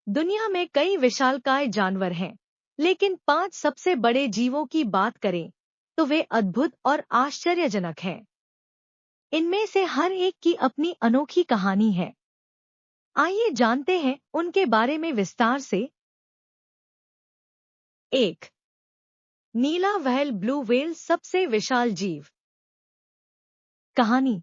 दुनिया में कई विशालकाय जानवर हैं, लेकिन 5 सबसे बड़े जीवों की बात करें तो वे अद्भुत और आश्चर्यजनक हैं। इनमें से हर एक की अपनी अनोखी कहानी है। आइए जानते हैं उनके बारे में विस्तार से। 1. नीला व्हेल ब्लू व्हेल सबसे विशाल जीव। कहानी।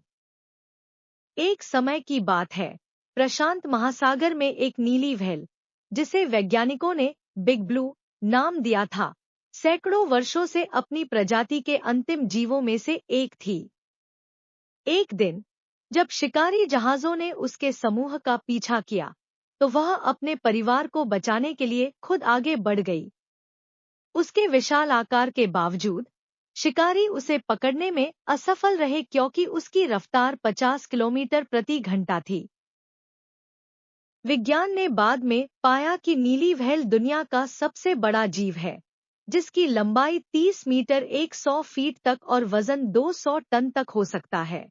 एक समय की बात है, प्रशांत महासागर में एक नीली व्हेल, जिसे वैज्ञानिकों ने बिग ब्लू नाम दिया था, सैकड़ों वर्षों से अपनी प्रजाति के अंतिम जीवों में से एक थी। एक दिन जब शिकारी जहाजों ने उसके समूह का पीछा किया, तो वह अपने परिवार को बचाने के लिए खुद आगे बढ़ गई। उसके विशाल आकार के बावजूद शिकारी उसे पकड़ने में असफल रहे, क्योंकि उसकी रफ्तार 50 किलोमीटर प्रति घंटा थी। विज्ञान ने बाद में पाया कि नीली व्हेल दुनिया का सबसे बड़ा जीव है, जिसकी लंबाई 30 मीटर 100 फीट तक और वजन 200 टन तक हो सकता है।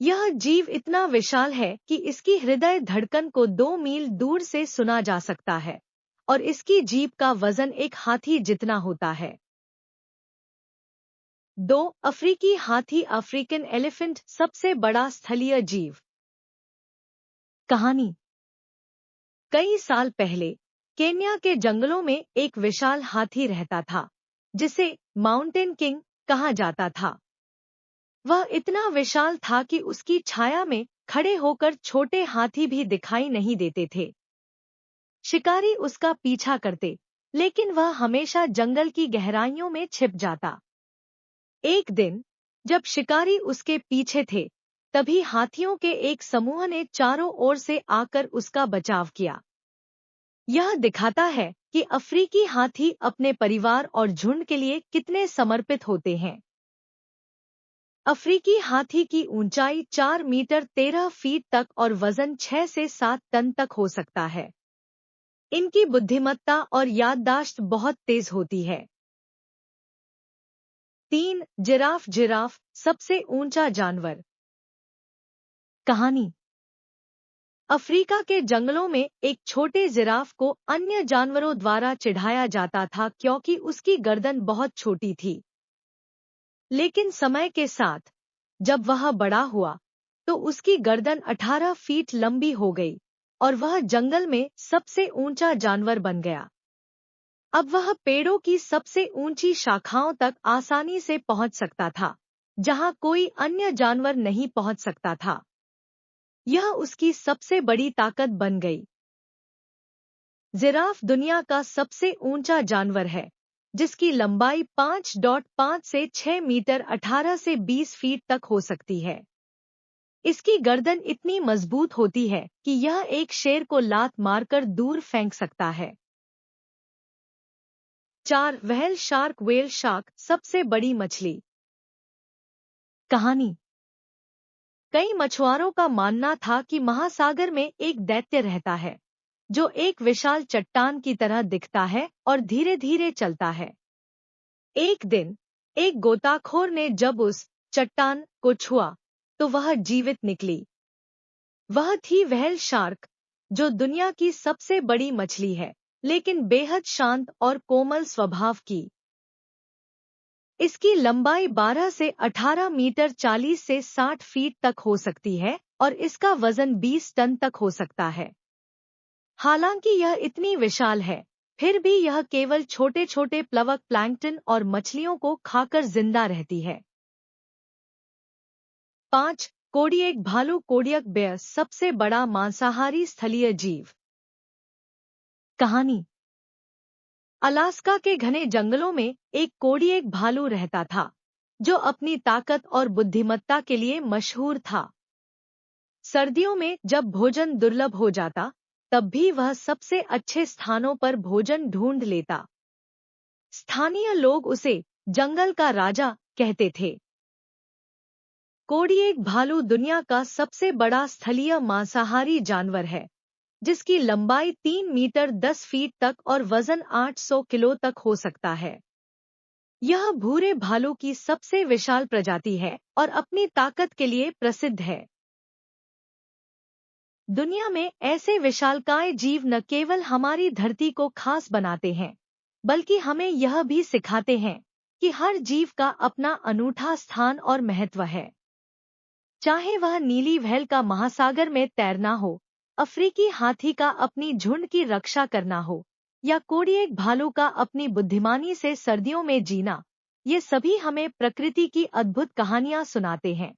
यह जीव इतना विशाल है कि इसकी हृदय धड़कन को 2 मील दूर से सुना जा सकता है, और इसकी जीभ का वजन एक हाथी जितना होता है। 2. अफ्रीकी हाथी अफ्रीकन एलिफेंट सबसे बड़ा स्थलीय जीव। कहानी। कई साल पहले केन्या के जंगलों में एक विशाल हाथी रहता था, जिसे माउंटेन किंग कहा जाता था। वह इतना विशाल था कि उसकी छाया में खड़े होकर छोटे हाथी भी दिखाई नहीं देते थे। शिकारी उसका पीछा करते, लेकिन वह हमेशा जंगल की गहराइयों में छिप जाता। एक दिन जब शिकारी उसके पीछे थे, तभी हाथियों के एक समूह ने चारों ओर से आकर उसका बचाव किया। यह दिखाता है कि अफ्रीकी हाथी अपने परिवार और झुंड के लिए कितने समर्पित होते हैं। अफ्रीकी हाथी की ऊंचाई 4 मीटर 13 फीट तक और वजन 6 से 7 टन तक हो सकता है। इनकी बुद्धिमत्ता और याददाश्त बहुत तेज होती है। 3. जिराफ जिराफ सबसे ऊंचा जानवर। कहानी। अफ्रीका के जंगलों में एक छोटे जिराफ को अन्य जानवरों द्वारा चिढ़ाया जाता था, क्योंकि उसकी गर्दन बहुत छोटी थी। लेकिन समय के साथ जब वह बड़ा हुआ, तो उसकी गर्दन 18 फीट लंबी हो गई और वह जंगल में सबसे ऊंचा जानवर बन गया। अब वह पेड़ों की सबसे ऊंची शाखाओं तक आसानी से पहुंच सकता था, जहां कोई अन्य जानवर नहीं पहुंच सकता था। यह उसकी सबसे बड़ी ताकत बन गई। जिराफ दुनिया का सबसे ऊंचा जानवर है, जिसकी लंबाई 5.5 से 6 मीटर 18 से 20 फीट तक हो सकती है। इसकी गर्दन इतनी मजबूत होती है कि यह एक शेर को लात मारकर दूर फेंक सकता है। 4. व्हेल शार्क व्हेल शार्क सबसे बड़ी मछली। कहानी। कई मछुआरों का मानना था कि महासागर में एक दैत्य रहता है, जो एक विशाल चट्टान की तरह दिखता है और धीरे धीरे चलता है। एक दिन एक गोताखोर ने जब उस चट्टान को छुआ, तो वह जीवित निकली। वह थी व्हेल शार्क, जो दुनिया की सबसे बड़ी मछली है, लेकिन बेहद शांत और कोमल स्वभाव की। इसकी लंबाई 12 से 18 मीटर 40 से 60 फीट तक हो सकती है और इसका वजन 20 टन तक हो सकता है। हालांकि यह इतनी विशाल है, फिर भी यह केवल छोटे छोटे प्लवक प्लैंकटन और मछलियों को खाकर जिंदा रहती है। 5. कोडियक भालू कोडियक बेयर सबसे बड़ा मांसाहारी स्थलीय जीव। कहानी। अलास्का के घने जंगलों में एक कोडियक भालू रहता था, जो अपनी ताकत और बुद्धिमत्ता के लिए मशहूर था। सर्दियों में जब भोजन दुर्लभ हो जाता, तब भी वह सबसे अच्छे स्थानों पर भोजन ढूंढ लेता। स्थानीय लोग उसे जंगल का राजा कहते थे। कोडियक भालू दुनिया का सबसे बड़ा स्थलीय मांसाहारी जानवर है, जिसकी लंबाई 3 मीटर 10 फीट तक और वजन 800 किलो तक हो सकता है। यह भूरे भालू की सबसे विशाल प्रजाति है और अपनी ताकत के लिए प्रसिद्ध है। दुनिया में ऐसे विशालकाय जीव न केवल हमारी धरती को खास बनाते हैं, बल्कि हमें यह भी सिखाते हैं कि हर जीव का अपना अनूठा स्थान और महत्व है। चाहे वह नीली व्हेल का महासागर में तैरना हो, अफ्रीकी हाथी का अपनी झुंड की रक्षा करना हो, या कोडिएक भालू का अपनी बुद्धिमानी से सर्दियों में जीना, ये सभी हमें प्रकृति की अद्भुत कहानियां सुनाते हैं।